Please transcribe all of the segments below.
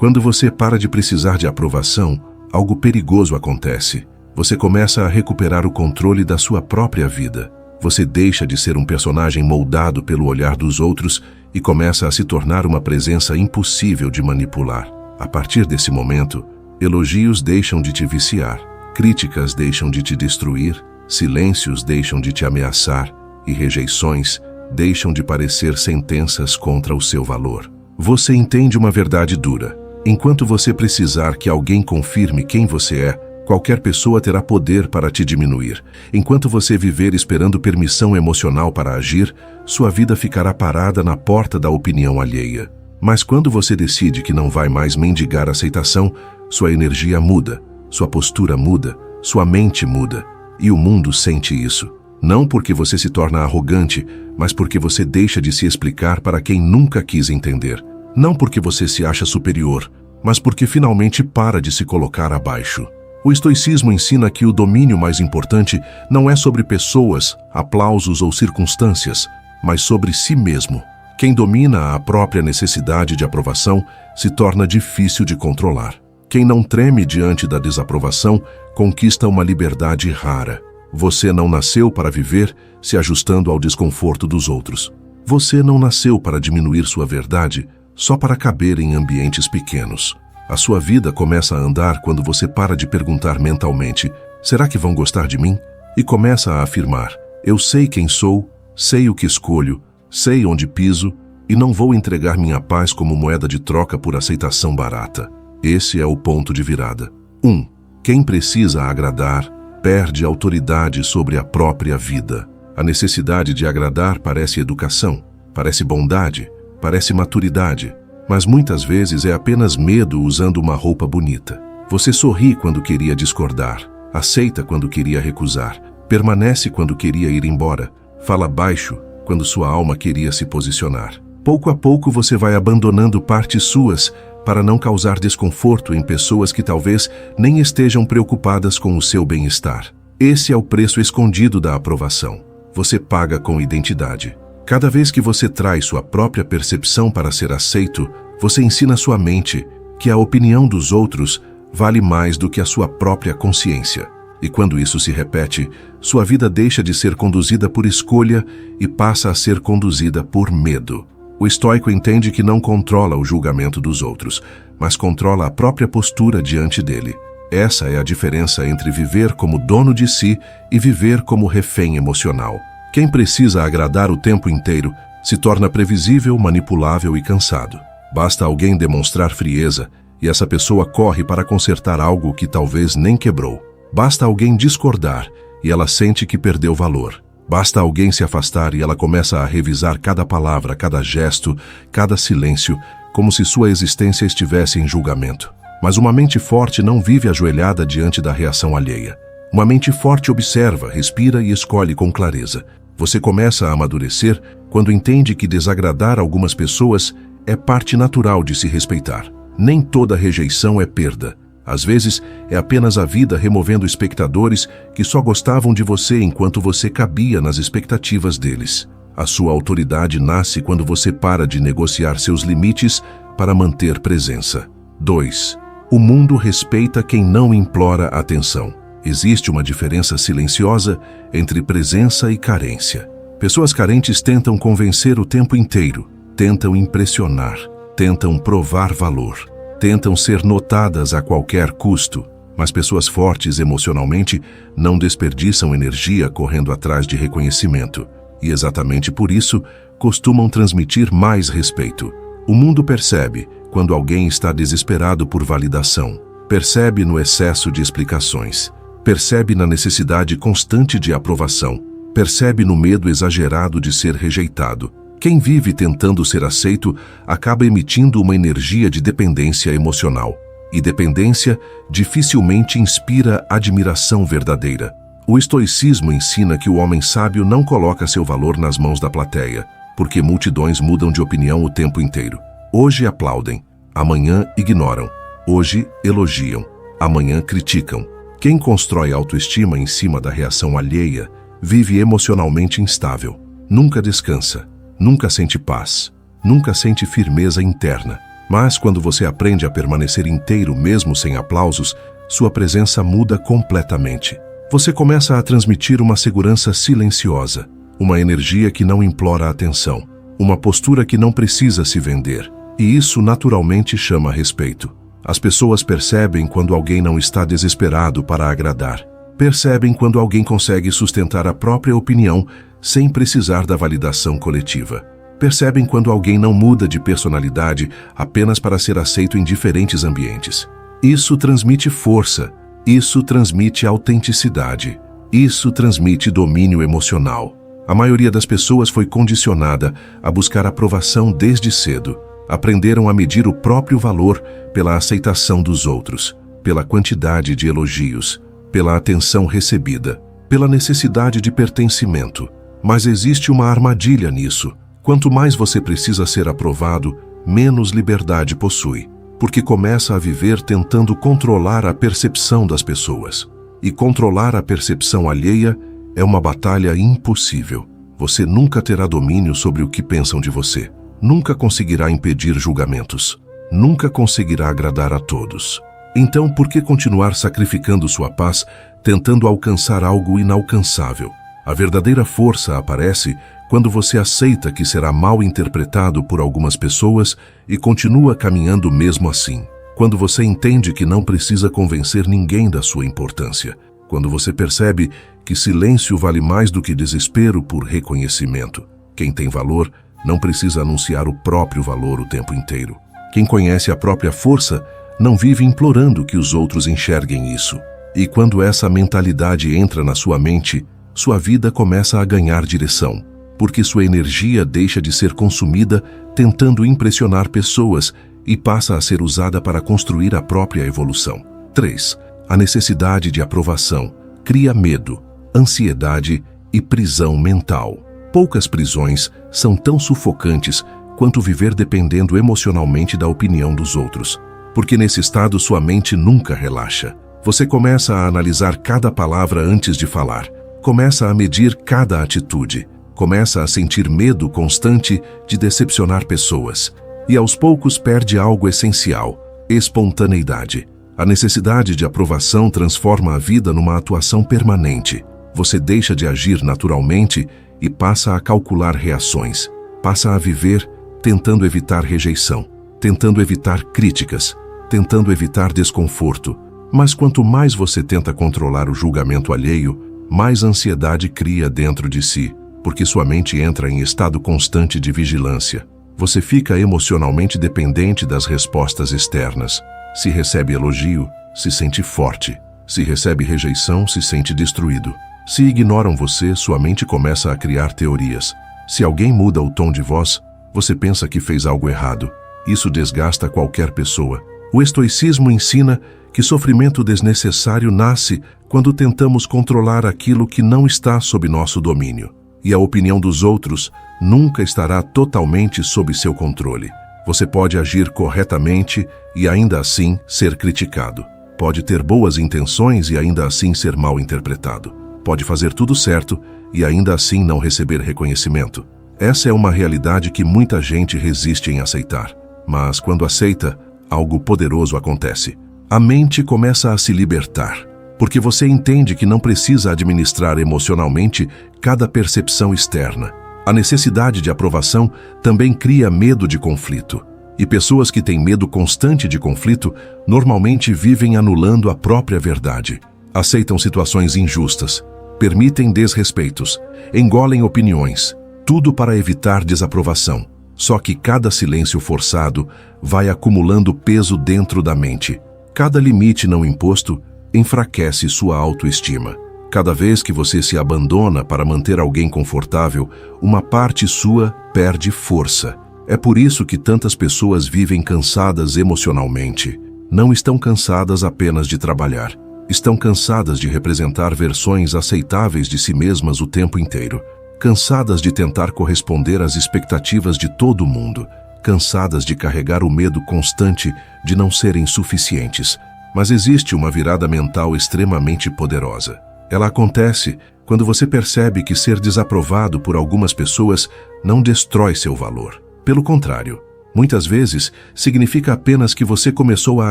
Quando você para de precisar de aprovação, algo perigoso acontece. Você começa a recuperar o controle da sua própria vida. Você deixa de ser um personagem moldado pelo olhar dos outros e começa a se tornar uma presença impossível de manipular. A partir desse momento, elogios deixam de te viciar, críticas deixam de te destruir, silêncios deixam de te ameaçar e rejeições deixam de parecer sentenças contra o seu valor. Você entende uma verdade dura. Enquanto você precisar que alguém confirme quem você é, qualquer pessoa terá poder para te diminuir. Enquanto você viver esperando permissão emocional para agir, sua vida ficará parada na porta da opinião alheia. Mas quando você decide que não vai mais mendigar aceitação, sua energia muda, sua postura muda, sua mente muda. E o mundo sente isso. Não porque você se torna arrogante, mas porque você deixa de se explicar para quem nunca quis entender. Não porque você se acha superior, mas porque finalmente para de se colocar abaixo. O estoicismo ensina que o domínio mais importante não é sobre pessoas, aplausos ou circunstâncias, mas sobre si mesmo. Quem domina a própria necessidade de aprovação se torna difícil de controlar. Quem não treme diante da desaprovação conquista uma liberdade rara. Você não nasceu para viver se ajustando ao desconforto dos outros. Você não nasceu para diminuir sua verdade só para caber em ambientes pequenos. A sua vida começa a andar quando você para de perguntar mentalmente: será que vão gostar de mim? E começa a afirmar: eu sei quem sou, sei o que escolho, sei onde piso e não vou entregar minha paz como moeda de troca por aceitação barata. Esse é o ponto de virada. 1. Quem precisa agradar perde autoridade sobre a própria vida. A necessidade de agradar parece educação, parece bondade, parece maturidade, mas muitas vezes é apenas medo usando uma roupa bonita. Você sorri quando queria discordar, aceita quando queria recusar, permanece quando queria ir embora, fala baixo quando sua alma queria se posicionar. Pouco a pouco você vai abandonando partes suas para não causar desconforto em pessoas que talvez nem estejam preocupadas com o seu bem-estar. Esse é o preço escondido da aprovação. Você paga com identidade. Cada vez que você traz sua própria percepção para ser aceito, você ensina sua mente que a opinião dos outros vale mais do que a sua própria consciência. E quando isso se repete, sua vida deixa de ser conduzida por escolha e passa a ser conduzida por medo. O estoico entende que não controla o julgamento dos outros, mas controla a própria postura diante dele. Essa é a diferença entre viver como dono de si e viver como refém emocional. Quem precisa agradar o tempo inteiro se torna previsível, manipulável e cansado. Basta alguém demonstrar frieza e essa pessoa corre para consertar algo que talvez nem quebrou. Basta alguém discordar e ela sente que perdeu valor. Basta alguém se afastar e ela começa a revisar cada palavra, cada gesto, cada silêncio, como se sua existência estivesse em julgamento. Mas uma mente forte não vive ajoelhada diante da reação alheia. Uma mente forte observa, respira e escolhe com clareza. Você começa a amadurecer quando entende que desagradar algumas pessoas é parte natural de se respeitar. Nem toda rejeição é perda. Às vezes, é apenas a vida removendo espectadores que só gostavam de você enquanto você cabia nas expectativas deles. A sua autoridade nasce quando você para de negociar seus limites para manter presença. 2. O mundo respeita quem não implora atenção. Existe uma diferença silenciosa entre presença e carência. Pessoas carentes tentam convencer o tempo inteiro, tentam impressionar, tentam provar valor. Tentam ser notadas a qualquer custo, mas pessoas fortes emocionalmente não desperdiçam energia correndo atrás de reconhecimento. E exatamente por isso, costumam transmitir mais respeito. O mundo percebe quando alguém está desesperado por validação. Percebe no excesso de explicações. Percebe na necessidade constante de aprovação. Percebe no medo exagerado de ser rejeitado. Quem vive tentando ser aceito acaba emitindo uma energia de dependência emocional. E dependência dificilmente inspira admiração verdadeira. O estoicismo ensina que o homem sábio não coloca seu valor nas mãos da plateia, porque multidões mudam de opinião o tempo inteiro. Hoje aplaudem, amanhã ignoram. Hoje elogiam, amanhã criticam. Quem constrói autoestima em cima da reação alheia vive emocionalmente instável. Nunca descansa. Nunca sente paz, nunca sente firmeza interna. Mas quando você aprende a permanecer inteiro mesmo sem aplausos, sua presença muda completamente. Você começa a transmitir uma segurança silenciosa, uma energia que não implora atenção, uma postura que não precisa se vender. E isso naturalmente chama respeito. As pessoas percebem quando alguém não está desesperado para agradar. Percebem quando alguém consegue sustentar a própria opinião sem precisar da validação coletiva. Percebem quando alguém não muda de personalidade apenas para ser aceito em diferentes ambientes. Isso transmite força, isso transmite autenticidade, isso transmite domínio emocional. A maioria das pessoas foi condicionada a buscar aprovação desde cedo. Aprenderam a medir o próprio valor pela aceitação dos outros, pela quantidade de elogios, pela atenção recebida, pela necessidade de pertencimento. Mas existe uma armadilha nisso. Quanto mais você precisa ser aprovado, menos liberdade possui, porque começa a viver tentando controlar a percepção das pessoas. E controlar a percepção alheia é uma batalha impossível. Você nunca terá domínio sobre o que pensam de você. Nunca conseguirá impedir julgamentos. Nunca conseguirá agradar a todos. Então, por que continuar sacrificando sua paz, tentando alcançar algo inalcançável? A verdadeira força aparece quando você aceita que será mal interpretado por algumas pessoas e continua caminhando mesmo assim. Quando você entende que não precisa convencer ninguém da sua importância. Quando você percebe que silêncio vale mais do que desespero por reconhecimento. Quem tem valor não precisa anunciar o próprio valor o tempo inteiro. Quem conhece a própria força não vive implorando que os outros enxerguem isso. E quando essa mentalidade entra na sua mente, sua vida começa a ganhar direção, porque sua energia deixa de ser consumida tentando impressionar pessoas e passa a ser usada para construir a própria evolução. 3. A necessidade de aprovação cria medo, ansiedade e prisão mental. Poucas prisões são tão sufocantes quanto viver dependendo emocionalmente da opinião dos outros, porque nesse estado sua mente nunca relaxa. Você começa a analisar cada palavra antes de falar, começa a medir cada atitude, começa a sentir medo constante de decepcionar pessoas e aos poucos perde algo essencial, espontaneidade. A necessidade de aprovação transforma a vida numa atuação permanente. Você deixa de agir naturalmente e passa a calcular reações, passa a viver tentando evitar rejeição, tentando evitar críticas, tentando evitar desconforto. Mas quanto mais você tenta controlar o julgamento alheio, mais ansiedade cria dentro de si, porque sua mente entra em estado constante de vigilância. Você fica emocionalmente dependente das respostas externas. Se recebe elogio, se sente forte. Se recebe rejeição, se sente destruído. Se ignoram você, sua mente começa a criar teorias. Se alguém muda o tom de voz, você pensa que fez algo errado. Isso desgasta qualquer pessoa. O estoicismo ensina que sofrimento desnecessário nasce quando tentamos controlar aquilo que não está sob nosso domínio. E a opinião dos outros nunca estará totalmente sob seu controle. Você pode agir corretamente e ainda assim ser criticado. Pode ter boas intenções e ainda assim ser mal interpretado. Pode fazer tudo certo e ainda assim não receber reconhecimento. Essa é uma realidade que muita gente resiste em aceitar. Mas quando aceita, algo poderoso acontece. A mente começa a se libertar, porque você entende que não precisa administrar emocionalmente cada percepção externa. A necessidade de aprovação também cria medo de conflito. E pessoas que têm medo constante de conflito normalmente vivem anulando a própria verdade. Aceitam situações injustas, permitem desrespeitos, engolem opiniões, tudo para evitar desaprovação. Só que cada silêncio forçado vai acumulando peso dentro da mente. Cada limite não imposto enfraquece sua autoestima. Cada vez que você se abandona para manter alguém confortável, uma parte sua perde força. É por isso que tantas pessoas vivem cansadas emocionalmente. Não estão cansadas apenas de trabalhar. Estão cansadas de representar versões aceitáveis de si mesmas o tempo inteiro. Cansadas de tentar corresponder às expectativas de todo mundo. Cansadas de carregar o medo constante de não serem suficientes. Mas existe uma virada mental extremamente poderosa. Ela acontece quando você percebe que ser desaprovado por algumas pessoas não destrói seu valor. Pelo contrário, Muitas vezes, significa apenas que você começou a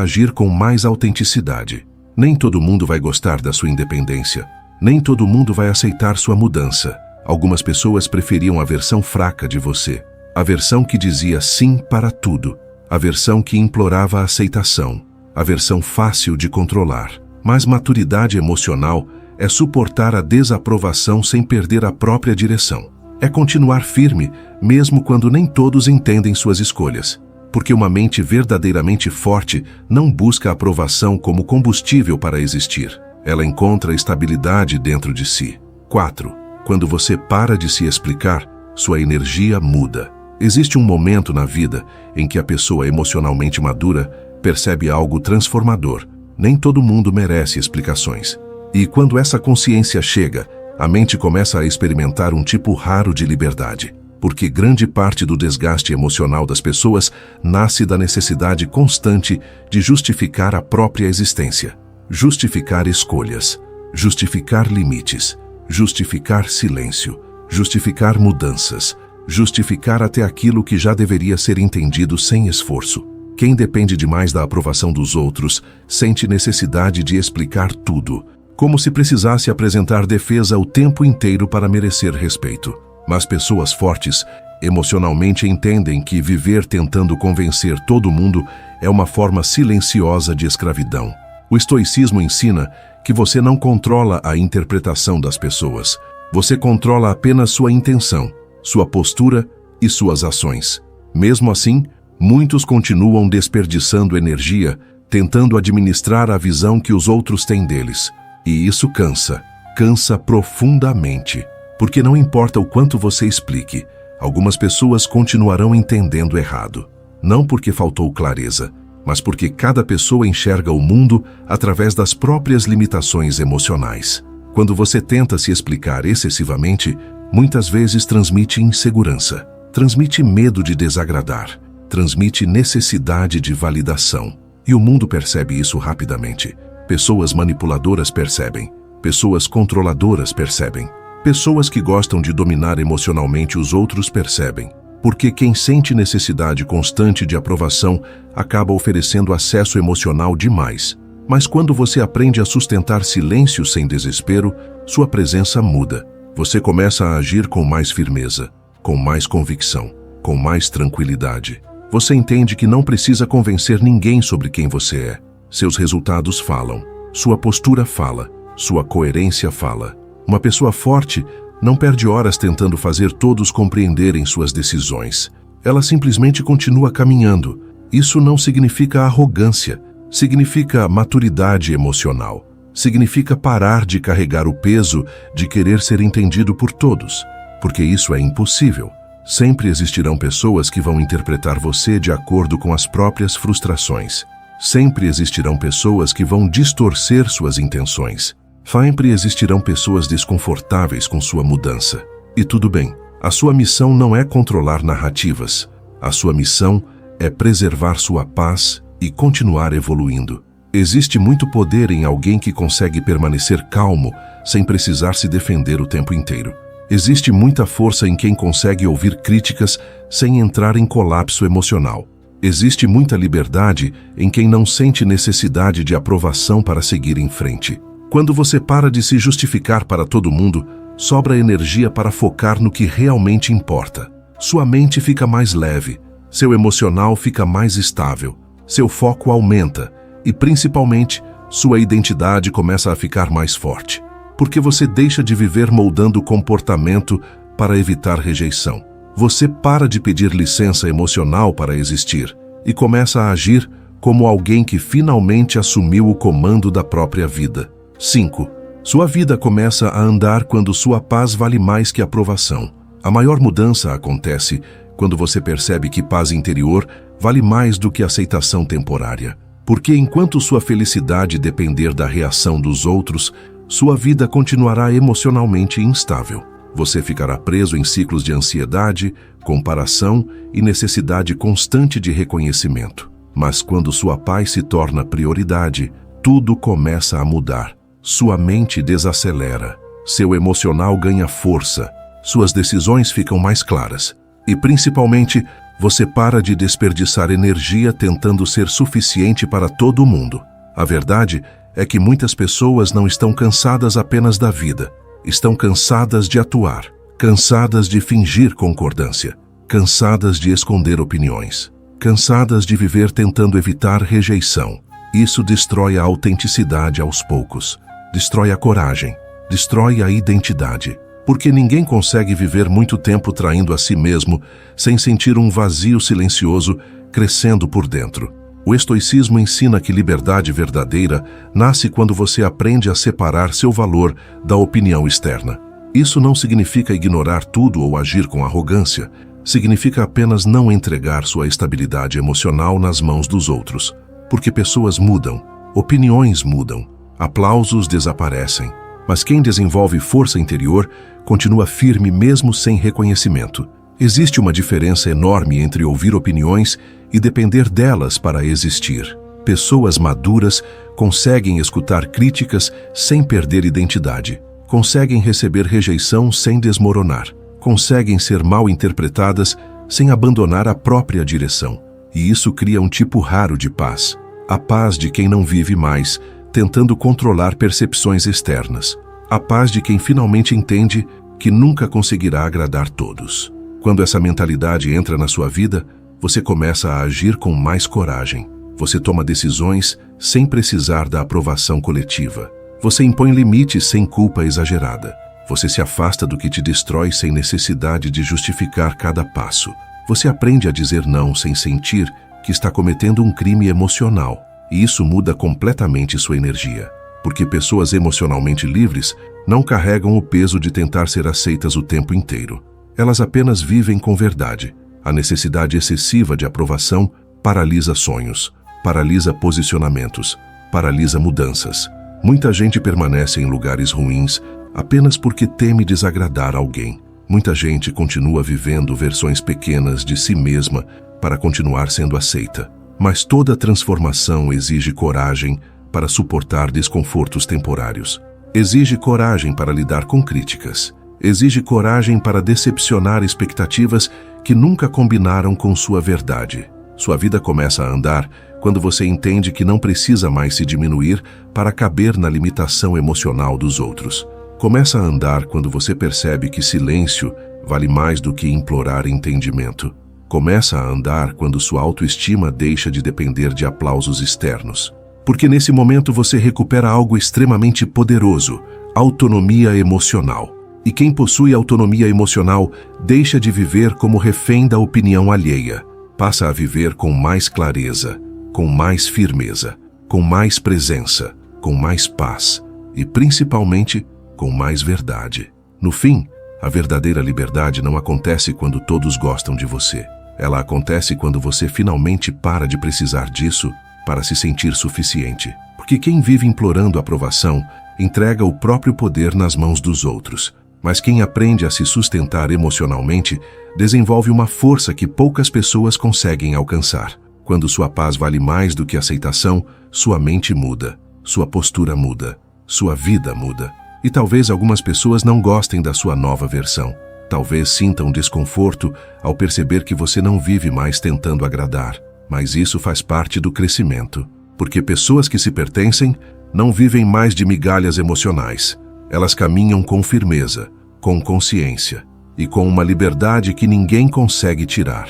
agir com mais autenticidade. Nem todo mundo vai gostar da sua independência. Nem todo mundo vai aceitar sua mudança. Algumas pessoas preferiam a versão fraca de você. A versão que dizia sim para tudo. A versão que implorava a aceitação. A versão fácil de controlar. Mas maturidade emocional é suportar a desaprovação sem perder a própria direção. É continuar firme, mesmo quando nem todos entendem suas escolhas. Porque uma mente verdadeiramente forte não busca a aprovação como combustível para existir. Ela encontra estabilidade dentro de si. 4. Quando você para de se explicar, sua energia muda. Existe um momento na vida em que a pessoa emocionalmente madura percebe algo transformador. Nem todo mundo merece explicações. E quando essa consciência chega, a mente começa a experimentar um tipo raro de liberdade, porque grande parte do desgaste emocional das pessoas nasce da necessidade constante de justificar a própria existência, justificar escolhas, justificar limites, justificar silêncio, justificar mudanças, justificar até aquilo que já deveria ser entendido sem esforço. Quem depende demais da aprovação dos outros sente necessidade de explicar tudo, como se precisasse apresentar defesa o tempo inteiro para merecer respeito. Mas pessoas fortes emocionalmente entendem que viver tentando convencer todo mundo é uma forma silenciosa de escravidão. O estoicismo ensina que você não controla a interpretação das pessoas. Você controla apenas sua intenção, sua postura e suas ações. Mesmo assim, muitos continuam desperdiçando energia, tentando administrar a visão que os outros têm deles. E isso cansa profundamente. Porque não importa o quanto você explique, algumas pessoas continuarão entendendo errado. Não porque faltou clareza, mas porque cada pessoa enxerga o mundo através das próprias limitações emocionais. Quando você tenta se explicar excessivamente, muitas vezes transmite insegurança, transmite medo de desagradar, transmite necessidade de validação. E o mundo percebe isso rapidamente. Pessoas manipuladoras percebem, pessoas controladoras percebem, pessoas que gostam de dominar emocionalmente os outros percebem, porque quem sente necessidade constante de aprovação acaba oferecendo acesso emocional demais. Mas quando você aprende a sustentar silêncio sem desespero, sua presença muda. Você começa a agir com mais firmeza, com mais convicção, com mais tranquilidade. Você entende que não precisa convencer ninguém sobre quem você é. Seus resultados falam, sua postura fala, sua coerência fala. Uma pessoa forte não perde horas tentando fazer todos compreenderem suas decisões. Ela simplesmente continua caminhando. Isso não significa arrogância, significa maturidade emocional. Significa parar de carregar o peso de querer ser entendido por todos, porque isso é impossível. Sempre existirão pessoas que vão interpretar você de acordo com as próprias frustrações. Sempre existirão pessoas que vão distorcer suas intenções. Sempre existirão pessoas desconfortáveis com sua mudança. E tudo bem, a sua missão não é controlar narrativas. A sua missão é preservar sua paz e continuar evoluindo. Existe muito poder em alguém que consegue permanecer calmo sem precisar se defender o tempo inteiro. Existe muita força em quem consegue ouvir críticas sem entrar em colapso emocional. Existe muita liberdade em quem não sente necessidade de aprovação para seguir em frente. Quando você para de se justificar para todo mundo, sobra energia para focar no que realmente importa. Sua mente fica mais leve, seu emocional fica mais estável, seu foco aumenta e, principalmente, sua identidade começa a ficar mais forte. Porque você deixa de viver moldando o comportamento para evitar rejeição. Você para de pedir licença emocional para existir e começa a agir como alguém que finalmente assumiu o comando da própria vida. 5. Sua vida começa a andar quando sua paz vale mais que aprovação. A maior mudança acontece quando você percebe que paz interior vale mais do que aceitação temporária. Porque enquanto sua felicidade depender da reação dos outros, sua vida continuará emocionalmente instável. Você ficará preso em ciclos de ansiedade, comparação e necessidade constante de reconhecimento. Mas quando sua paz se torna prioridade, tudo começa a mudar. Sua mente desacelera, seu emocional ganha força, suas decisões ficam mais claras e, principalmente, Você para de desperdiçar energia tentando ser suficiente para todo mundo. A verdade é que muitas pessoas não estão cansadas apenas da vida. Estão cansadas de atuar, cansadas de fingir concordância, cansadas de esconder opiniões, cansadas de viver tentando evitar rejeição. Isso destrói a autenticidade aos poucos, destrói a coragem, destrói a identidade. Porque ninguém consegue viver muito tempo traindo a si mesmo sem sentir um vazio silencioso crescendo por dentro. O estoicismo ensina que liberdade verdadeira nasce quando você aprende a separar seu valor da opinião externa. Isso não significa ignorar tudo ou agir com arrogância, significa apenas não entregar sua estabilidade emocional nas mãos dos outros. Porque pessoas mudam, opiniões mudam, aplausos desaparecem, mas quem desenvolve força interior continua firme mesmo sem reconhecimento. Existe uma diferença enorme entre ouvir opiniões e depender delas para existir. Pessoas maduras conseguem escutar críticas sem perder identidade, conseguem receber rejeição sem desmoronar, conseguem ser mal interpretadas sem abandonar a própria direção. E isso cria um tipo raro de paz, a paz de quem não vive mais, tentando controlar percepções externas, a paz de quem finalmente entende que nunca conseguirá agradar todos. Quando essa mentalidade entra na sua vida, você começa a agir com mais coragem. Você toma decisões sem precisar da aprovação coletiva. Você impõe limites sem culpa exagerada. Você se afasta do que te destrói sem necessidade de justificar cada passo. Você aprende a dizer não sem sentir que está cometendo um crime emocional. E isso muda completamente sua energia. Porque pessoas emocionalmente livres não carregam o peso de tentar ser aceitas o tempo inteiro. Elas apenas vivem com verdade. A necessidade excessiva de aprovação paralisa sonhos, paralisa posicionamentos, paralisa mudanças. Muita gente permanece em lugares ruins apenas porque teme desagradar alguém. Muita gente continua vivendo versões pequenas de si mesma para continuar sendo aceita. Mas toda transformação exige coragem para suportar desconfortos temporários. Exige coragem para lidar com críticas. Exige coragem para decepcionar expectativas que nunca combinaram com sua verdade. Sua vida começa a andar quando você entende que não precisa mais se diminuir para caber na limitação emocional dos outros. Começa a andar quando você percebe que silêncio vale mais do que implorar entendimento. Começa a andar quando sua autoestima deixa de depender de aplausos externos. Porque nesse momento você recupera algo extremamente poderoso, autonomia emocional. E quem possui autonomia emocional deixa de viver como refém da opinião alheia. Passa a viver com mais clareza, com mais firmeza, com mais presença, com mais paz e, principalmente, com mais verdade. No fim, a verdadeira liberdade não acontece quando todos gostam de você. Ela acontece quando você finalmente para de precisar disso para se sentir suficiente. Porque quem vive implorando aprovação entrega o próprio poder nas mãos dos outros. Mas quem aprende a se sustentar emocionalmente desenvolve uma força que poucas pessoas conseguem alcançar. Quando sua paz vale mais do que aceitação, sua mente muda, sua postura muda, sua vida muda. E talvez algumas pessoas não gostem da sua nova versão. Talvez sintam desconforto ao perceber que você não vive mais tentando agradar. Mas isso faz parte do crescimento. Porque pessoas que se pertencem não vivem mais de migalhas emocionais. Elas caminham com firmeza, com consciência e com uma liberdade que ninguém consegue tirar.